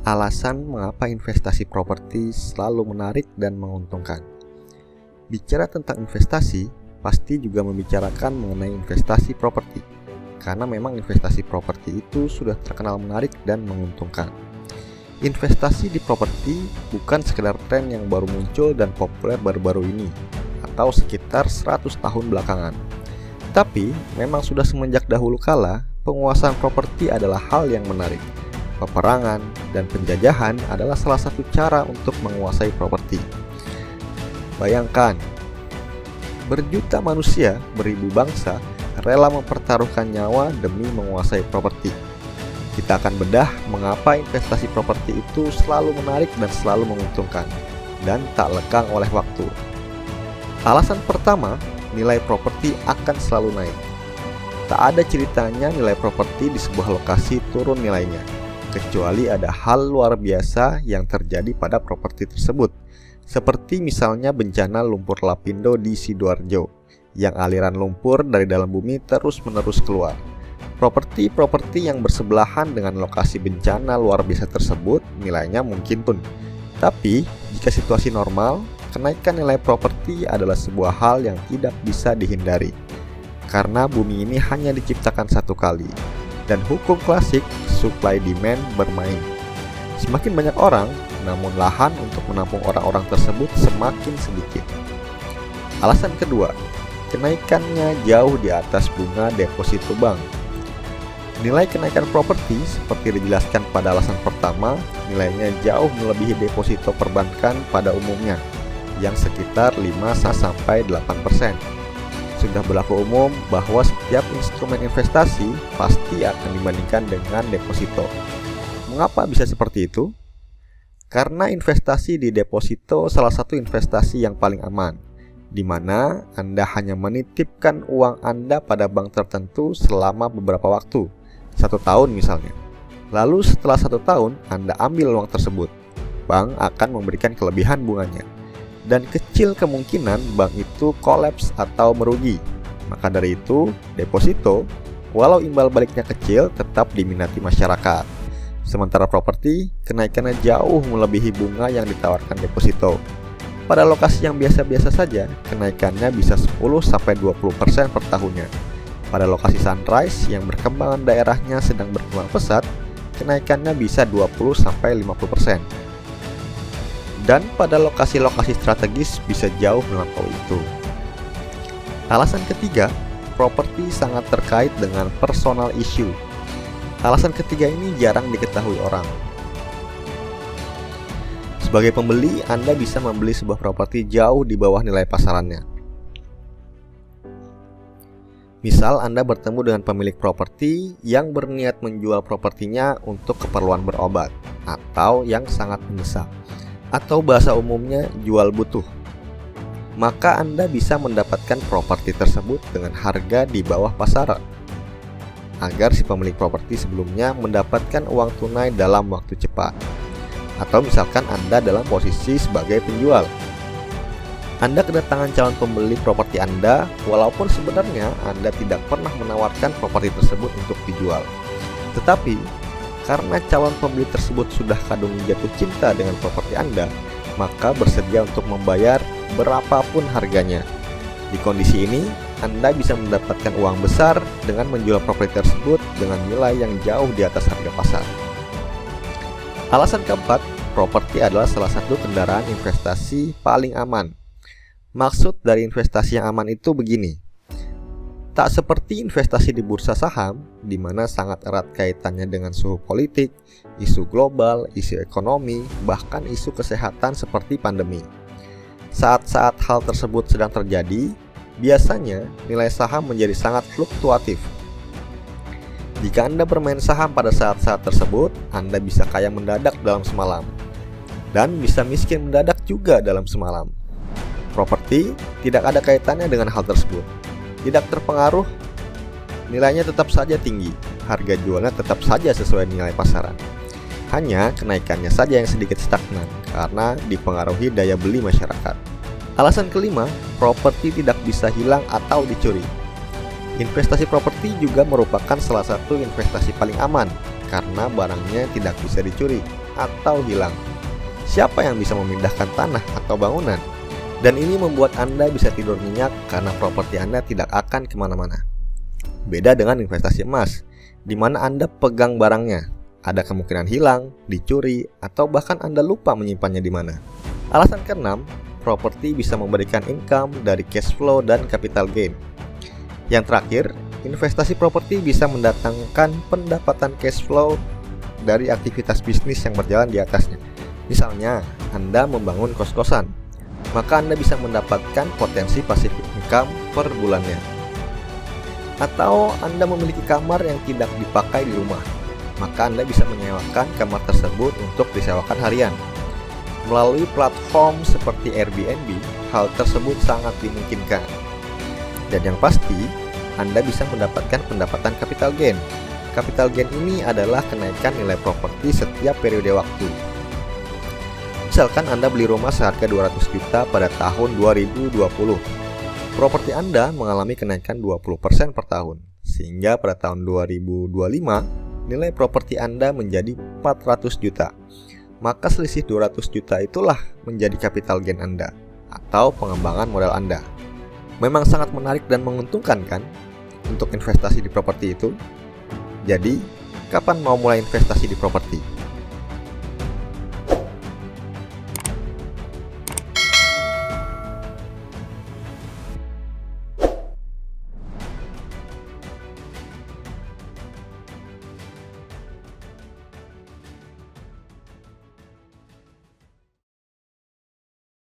Alasan mengapa investasi properti selalu menarik dan menguntungkan. Bicara tentang investasi, pasti juga membicarakan mengenai investasi properti, karena memang investasi properti itu sudah terkenal menarik dan menguntungkan. Investasi di properti bukan sekedar tren yang baru muncul dan populer baru-baru ini, atau sekitar 100 tahun belakangan. Tapi, memang sudah semenjak dahulu kala, penguasaan properti adalah hal yang menarik. Peperangan dan penjajahan adalah salah satu cara untuk menguasai properti. Bayangkan, berjuta manusia, beribu bangsa, rela mempertaruhkan nyawa demi menguasai properti. Kita akan bedah mengapa investasi properti itu selalu menarik dan selalu menguntungkan, dan tak lekang oleh waktu. Alasan pertama, nilai properti akan selalu naik. Tak ada ceritanya nilai properti di sebuah lokasi turun nilainya, kecuali ada hal luar biasa yang terjadi pada properti tersebut, seperti misalnya bencana lumpur lapindo di Sidoarjo, yang aliran lumpur dari dalam bumi terus-menerus keluar. Properti-properti yang bersebelahan dengan lokasi bencana luar biasa tersebut nilainya mungkin pun. Tapi, jika situasi normal, kenaikan nilai properti adalah sebuah hal yang tidak bisa dihindari, karena bumi ini hanya diciptakan satu kali, dan hukum klasik supply demand bermain. Semakin banyak orang, namun lahan untuk menampung orang-orang tersebut semakin sedikit. Alasan kedua, kenaikannya jauh di atas bunga deposito bank. Nilai kenaikan properti seperti dijelaskan pada alasan pertama, nilainya jauh melebihi deposito perbankan pada umumnya, yang sekitar 5-8%. Sudah berlaku umum bahwa setiap instrumen investasi pasti akan dibandingkan dengan deposito. Mengapa bisa seperti itu? Karena investasi di deposito salah satu investasi yang paling aman, di mana Anda hanya menitipkan uang Anda pada bank tertentu selama beberapa waktu, 1 tahun misalnya. Lalu setelah 1 tahun Anda ambil uang tersebut, bank akan memberikan kelebihan bunganya. Dan kecil kemungkinan bank itu kolaps atau merugi. Maka dari itu, deposito, walau imbal baliknya kecil, tetap diminati masyarakat. Sementara properti, kenaikannya jauh melebihi bunga yang ditawarkan deposito. Pada lokasi yang biasa-biasa saja, kenaikannya bisa 10-20% per tahunnya. Pada lokasi sunrise yang berkembangan daerahnya sedang berkembang pesat, kenaikannya bisa 20-50%. Dan pada lokasi-lokasi strategis bisa jauh melampaui itu. Alasan ketiga, properti sangat terkait dengan personal issue. Alasan ketiga ini jarang diketahui orang. Sebagai pembeli, Anda bisa membeli sebuah properti jauh di bawah nilai pasarannya. Misal Anda bertemu dengan pemilik properti yang berniat menjual propertinya untuk keperluan berobat, atau yang sangat mendesak, atau bahasa umumnya jual butuh. Maka Anda bisa mendapatkan properti tersebut dengan harga di bawah pasaran, agar si pemilik properti sebelumnya mendapatkan uang tunai dalam waktu cepat. Atau misalkan Anda dalam posisi sebagai penjual, Anda kedatangan calon pembeli properti Anda, walaupun sebenarnya Anda tidak pernah menawarkan properti tersebut untuk dijual. Tetapi karena calon pembeli tersebut sudah kadung jatuh cinta dengan properti Anda, maka bersedia untuk membayar berapapun harganya. Di kondisi ini, Anda bisa mendapatkan uang besar dengan menjual properti tersebut dengan nilai yang jauh di atas harga pasar. Alasan keempat, properti adalah salah satu kendaraan investasi paling aman. Maksud dari investasi yang aman itu begini. Tak seperti investasi di bursa saham, di mana sangat erat kaitannya dengan suhu politik, isu global, isu ekonomi, bahkan isu kesehatan seperti pandemi. Saat-saat hal tersebut sedang terjadi, biasanya nilai saham menjadi sangat fluktuatif. Jika Anda bermain saham pada saat-saat tersebut, Anda bisa kaya mendadak dalam semalam, dan bisa miskin mendadak juga dalam semalam. Properti tidak ada kaitannya dengan hal tersebut. Tidak terpengaruh, nilainya tetap saja tinggi, harga jualnya tetap saja sesuai nilai pasaran. Hanya kenaikannya saja yang sedikit stagnan karena dipengaruhi daya beli masyarakat. Alasan kelima, properti tidak bisa hilang atau dicuri. Investasi properti juga merupakan salah satu investasi paling aman karena barangnya tidak bisa dicuri. atau hilang. Siapa yang bisa memindahkan tanah atau bangunan? Dan ini membuat Anda bisa tidur nyenyak karena properti Anda tidak akan kemana-mana. Beda dengan investasi emas, di mana Anda pegang barangnya. Ada kemungkinan hilang, dicuri, atau bahkan Anda lupa menyimpannya di mana. Alasan keenam, properti bisa memberikan income dari cash flow dan capital gain. Yang terakhir, investasi properti bisa mendatangkan pendapatan cash flow dari aktivitas bisnis yang berjalan di atasnya. Misalnya, Anda membangun kos-kosan, maka Anda bisa mendapatkan potensi passive income per bulannya. Atau Anda memiliki kamar yang tidak dipakai di rumah, maka Anda bisa menyewakan kamar tersebut untuk disewakan harian. Melalui platform seperti Airbnb, hal tersebut sangat dimungkinkan. Dan yang pasti, Anda bisa mendapatkan pendapatan capital gain. Capital gain ini adalah kenaikan nilai properti setiap periode waktu. Misalkan Anda beli rumah seharga 200 juta pada tahun 2020. Properti Anda mengalami kenaikan 20% per tahun, sehingga pada tahun 2025, nilai properti Anda menjadi 400 juta. Maka selisih 200 juta itulah menjadi capital gain Anda atau pengembangan modal Anda. Memang sangat menarik dan menguntungkan kan untuk investasi di properti itu? Jadi, kapan mau mulai investasi di properti?